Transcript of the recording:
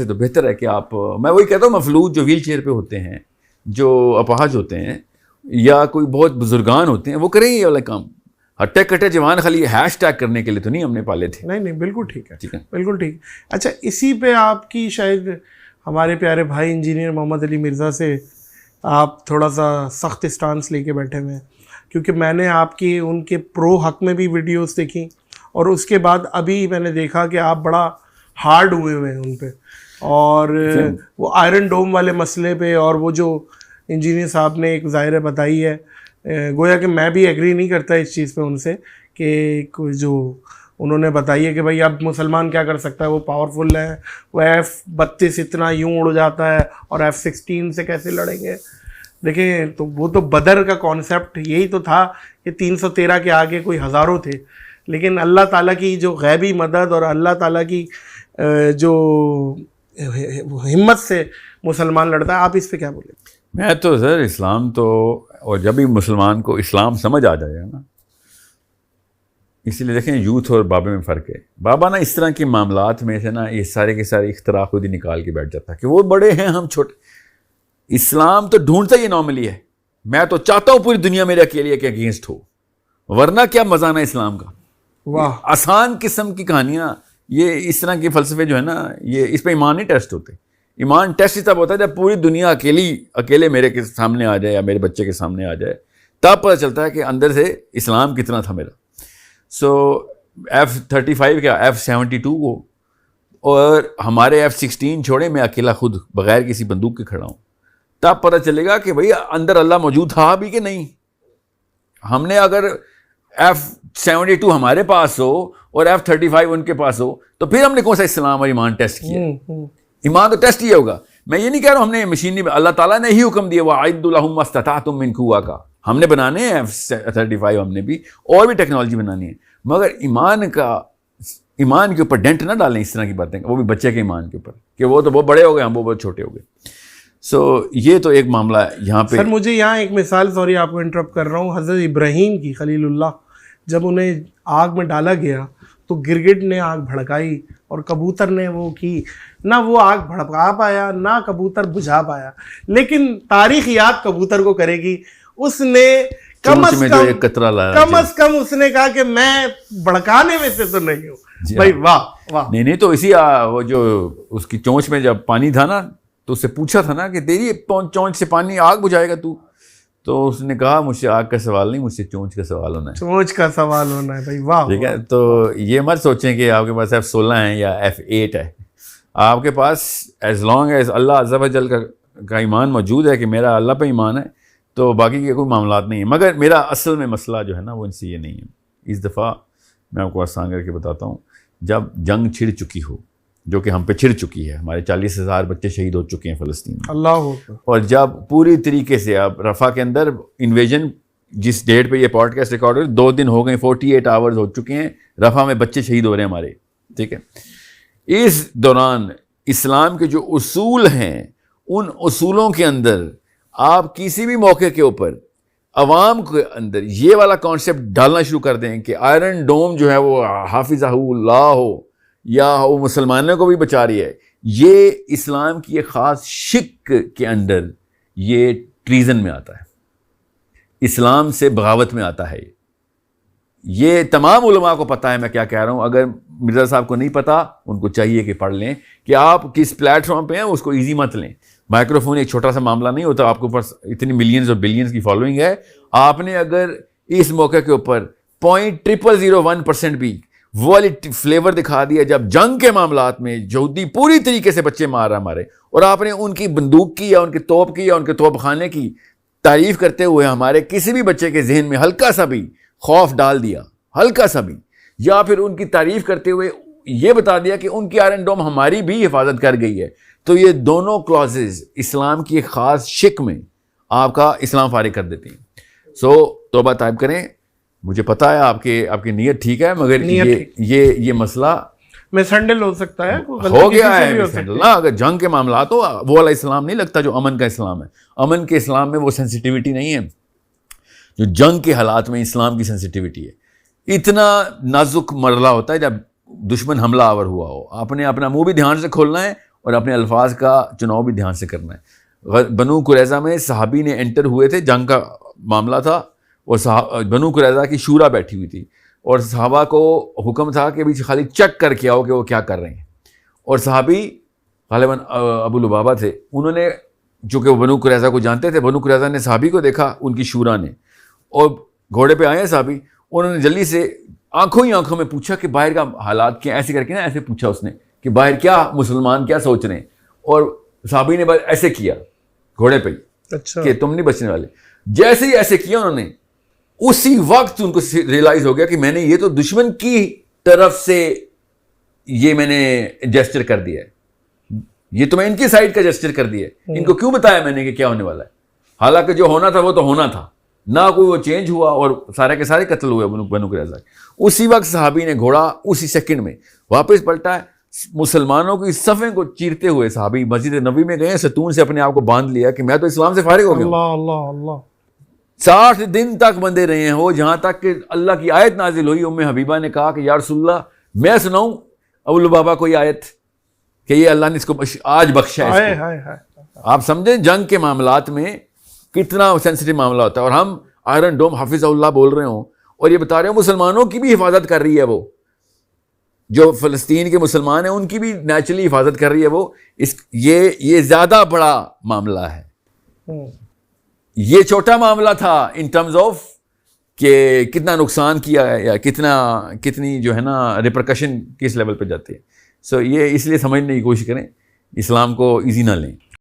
تو بہتر ہے کہ آپ, میں وہی کہتا ہوں مفلوج جو ویل چیئر پہ ہوتے ہیں, جو اپاہج ہوتے ہیں, یا کوئی بہت بزرگان ہوتے ہیں, وہ کریں یہ والا کام. ہٹے کٹے جوان خالی ہیش ٹیگ کرنے کے لیے تو نہیں ہم نے پالے تھے. نہیں بالکل ٹھیک ہے, بالکل ٹھیک. اچھا, اسی پہ آپ کی شاید ہمارے پیارے بھائی انجینئر محمد علی مرزا سے آپ تھوڑا سا سخت اسٹانس لے کے بیٹھے ہوئے ہیں, کیونکہ میں نے آپ کی ان کے پرو حق میں بھی ویڈیوز دیکھی, اور اس کے بعد ابھی میں نے دیکھا کہ آپ بڑا ہارڈ ہوئے ہوئے ہیں ان پہ, اور وہ آئرن ڈوم والے مسئلے پہ, اور وہ جو انجینئر صاحب نے ایک ظاہر بتائی ہے, گویا کہ میں بھی ایگری نہیں کرتا اس چیز پہ ان سے, کہ جو انہوں نے بتائی ہے کہ بھائی اب مسلمان کیا کر سکتا ہے, وہ پاورفل ہے, وہ F-32 اتنا یوں اڑ جاتا ہے, اور F-16 سے کیسے لڑیں گے. دیکھیں, تو وہ تو بدر کا کانسیپٹ یہی تو تھا کہ 313 کے آگے کوئی ہزاروں تھے, لیکن اللہ تعالیٰ کی جو غیبی مدد اور اللہ تعالیٰ کی جو ہمت سے مسلمان لڑتا ہے. آپ اس پہ کیا بولیں؟ میں تو سر اسلام تو, اور جب بھی مسلمان کو اسلام سمجھ آ جائے گا نا, اسی لیے دیکھیں یوتھ اور بابے میں فرق ہے. بابا نا اس طرح کے معاملات میں سے نا یہ سارے کے سارے اختراع خود ہی نکال کے بیٹھ جاتا ہے کہ وہ بڑے ہیں ہم چھوٹے. اسلام تو ڈھونڈتا ہی نارملی ہے. میں تو چاہتا ہوں پوری دنیا میرے اکیلے کے اگینسٹ ہو, ورنہ کیا مزہ نا اسلام کا. واہ, آسان قسم کی کہانیاں, یہ اس طرح کے فلسفے جو ہے نا, یہ اس پہ ایمان نہیں ٹیسٹ ہوتے. ایمان ٹیسٹ تب ہوتا ہے جب پوری دنیا اکیلے میرے کے سامنے آ جائے یا میرے بچے کے سامنے آ جائے, تب پتہ چلتا ہے کہ اندر سے اسلام کتنا تھا میرا. سو F-35 کیا F-72 کو, اور ہمارے F-16 چھوڑے, میں اکیلا خود بغیر کسی بندوق کے کھڑا ہوں, تب پتہ چلے گا کہ بھئی اندر اللہ موجود تھا بھی کہ نہیں. ہم نے اگر F-72 ہمارے پاس ہو اور F-35 ان کے پاس ہو, تو پھر ہم نے کون سا اسلام اور ایمان ٹیسٹ کیا؟ ایمان تو ٹیسٹ ہی ہوگا. میں یہ نہیں کہہ رہا ہوں ہم نے مشینری, اللہ تعالیٰ نے ہی حکم دیا وَأَعِدُّوا لَهُم مَا اسْتَطَعْتُم مِّن قُوَّةٍ کا, ہم نے بنانے ہیں F-35, ہم نے بھی اور بھی ٹیکنالوجی بنانی ہے, مگر ایمان کے اوپر ڈینٹ نہ ڈالیں اس طرح کی باتیں, وہ بھی بچے کے ایمان کے اوپر, کہ وہ تو بہت بڑے ہو گئے, ہم وہ بہت چھوٹے ہو گئے. سو یہ تو ایک معاملہ ہے یہاں پہ. سر مجھے یہاں ایک مثال, سوری آپ کو انٹرپٹ کر رہا ہوں, حضرت ابراہیم کی خلیل اللہ, جب انہیں آگ میں ڈالا گیا تو گرگٹ نے آگ بھڑکائی اور کبوتر نے وہ کی, نہ وہ آگ بھڑکا پایا نہ کبوتر بجھا پایا, لیکن تاریخ یاد کبوتر کو کرے گی. اس نے کم از کم اس نے کہا کہ میں بھڑکانے میں سے تو نہیں ہوں. بھائی واہ واہ. نہیں تو اسی وہ جو اس کی چونچ میں جب پانی تھا نا, تو اس سے پوچھا تھا نا کہ تیری چونچ سے پانی آگ بجھائے گا تو اس نے کہا مجھ سے آگ کا سوال نہیں, مجھ سے چونچ کا سوال ہونا ہے. چونچ کا سوال ہونا ہے. بھائی واہ. ٹھیک ہے, تو یہ مت سوچیں کہ آپ کے پاس F-16 ہے یا F-8 ہے. آپ کے پاس ایز لانگ ایز اللہ عز و جل کا ایمان موجود ہے کہ میرا اللہ پہ ایمان ہے, تو باقی کے کوئی معاملات نہیں ہیں. مگر میرا اصل میں مسئلہ جو ہے نا وہ ان سے یہ نہیں ہے. اس دفعہ میں آپ کو آسان کر کے بتاتا ہوں, جب جنگ چھڑ چکی ہو, جو کہ ہم پہ چھڑ چکی ہے, ہمارے 40,000 بچے شہید ہو چکے ہیں فلسطین میں, اللہ, اور جب پوری طریقے سے اب رفح کے اندر انویژن, جس ڈیٹ پہ یہ پوڈ کاسٹ ریکارڈ ہو 2 دن ہو گئے, 48 آورز ہو چکے ہیں, رفح میں بچے شہید ہو رہے ہیں ہمارے. ٹھیک ہے, اس دوران اسلام کے جو اصول ہیں, ان اصولوں کے اندر آپ کسی بھی موقع کے اوپر عوام کے اندر یہ والا کانسیپٹ ڈالنا شروع کر دیں کہ آئرن ڈوم جو ہے وہ حافظہ اللہ ہو یا وہ مسلمانوں کو بھی بچا رہی ہے, یہ اسلام کی ایک خاص شک کے اندر یہ ٹریزن میں آتا ہے, اسلام سے بغاوت میں آتا ہے. یہ تمام علماء کو پتہ ہے میں کیا کہہ رہا ہوں. اگر مرزا صاحب کو نہیں پتہ, ان کو چاہیے کہ پڑھ لیں کہ آپ کس پلیٹ فارم پہ ہیں, اس کو ایزی مت لیں. مائکرو فون ایک چھوٹا سا معاملہ نہیں ہوتا, آپ کے اوپر اتنی ملینز اور بلینز کی فالوئنگ ہے. آپ نے اگر اس موقع کے اوپر 0.0001% بھی وہ والی فلیور دکھا دیا, جب جنگ کے معاملات میں یہودی پوری طریقے سے بچے مار رہا ہمارے, اور آپ نے ان کی بندوق کی یا ان کے توپ کی یا ان کے توپ خانے کی تعریف کرتے ہوئے ہمارے کسی بھی بچے کے ذہن میں ہلکا سا بھی خوف ڈال دیا, ہلکا سا بھی, یا پھر ان کی تعریف کرتے ہوئے یہ بتا دیا کہ ان کی آئرن ڈوم ہماری بھی حفاظت کر گئی ہے, تو یہ دونوں کلازز اسلام کی ایک خاص شک میں آپ کا اسلام فارغ کر دیتی ہیں. سو توبہ طائب کریں. مجھے پتا ہے آپ کی نیت ٹھیک ہے, مگر یہ مسئلہ مس ہینڈل ہو سکتا ہے, ہو گیا ہے مس ہینڈل نا. اگر جنگ کے معاملات ہو, وہ والا اسلام نہیں لگتا جو امن کا اسلام ہے. امن کے اسلام میں وہ سینسٹیوٹی نہیں ہے جو جنگ کے حالات میں اسلام کی سینسٹیوٹی ہے. اتنا نازک مرحلہ ہوتا ہے جب دشمن حملہ آور ہوا ہو, آپ نے اپنا منہ بھی دھیان سے کھولنا ہے اور اپنے الفاظ کا چناؤ بھی دھیان سے کرنا ہے. بنو قریظہ میں صحابی نے انٹر ہوئے تھے, جنگ کا معاملہ تھا, اور بنو قریظہ کی شورا بیٹھی ہوئی تھی, اور صحابہ کو حکم تھا کہ بھی خالی چیک کر کے آؤ کہ وہ کیا کر رہے ہیں. اور صحابی غالباً ابو لبابہ تھے, انہوں نے چونکہ وہ بنو قریظہ کو جانتے تھے, بنو قریظہ نے صحابی کو دیکھا, ان کی شورا نے, اور گھوڑے پہ آئے ہیں صحابی, انہوں نے جلدی سے آنکھوں میں پوچھا کہ باہر کا حالات کیا, ایسے کر کے نا ایسے پوچھا اس نے کہ باہر کیا مسلمان کیا سوچ رہے ہیں, اور صحابی نے بس ایسے کیا گھوڑے پہ اچھا کہ تم نہیں بچنے والے. جیسے ہی ایسے کیا انہوں نے, اسی وقت ان کو ریئلائز ہو گیا کہ میں نے یہ تو دشمن کی طرف سے یہ میں نے جیسچر کر دیا ہے, یہ تو میں ان کی سائڈ کا جیسچر کر دیا ہے, ان کو کیوں بتایا میں نے کہ کیا ہونے والا ہے, حالانکہ جو ہونا تھا وہ تو ہونا تھا, نہ کوئی وہ چینج ہوا, اور سارے کے سارے قتل ہوئے بنو قریظہ. اسی وقت صحابی نے گھوڑا اسی سیکنڈ میں واپس پلٹا ہے, مسلمانوں کی صفیں کو چیرتے ہوئے صحابی مسجد نبوی میں گئے, ستون سے اپنے آپ کو باندھ لیا کہ میں تو اسلام سے فارغ ہو گیا. اللہ اللہ اللہ 60 دن تک بندے رہے ہیں وہ, جہاں تک کہ اللہ کی آیت نازل ہوئی. ام حبیبہ نے کہا کہ یا رسول اللہ میں سناؤں ابو لبابہ کوئی آیت کہ یہ اللہ نے اس کو آج بخشا ہے اس کو. آپ سمجھیں جنگ کے معاملات میں کتنا سینسٹیو معاملہ ہوتا ہے, اور ہم آئرن ڈوم حافظ اللہ بول رہے ہوں اور یہ بتا رہے ہوں مسلمانوں کی بھی حفاظت کر رہی ہے, وہ جو فلسطین کے مسلمان ہیں ان کی بھی نیچرلی حفاظت کر رہی ہے وہ. یہ زیادہ بڑا معاملہ ہے, یہ چھوٹا معاملہ تھا ان ٹرمز آف کہ کتنا نقصان کیا ہے یا کتنی جو ہے نا ریپرکشن کس لیول پہ جاتی ہے. سو یہ اس لیے سمجھنے کی کوشش کریں, اسلام کو ایزی نہ لیں.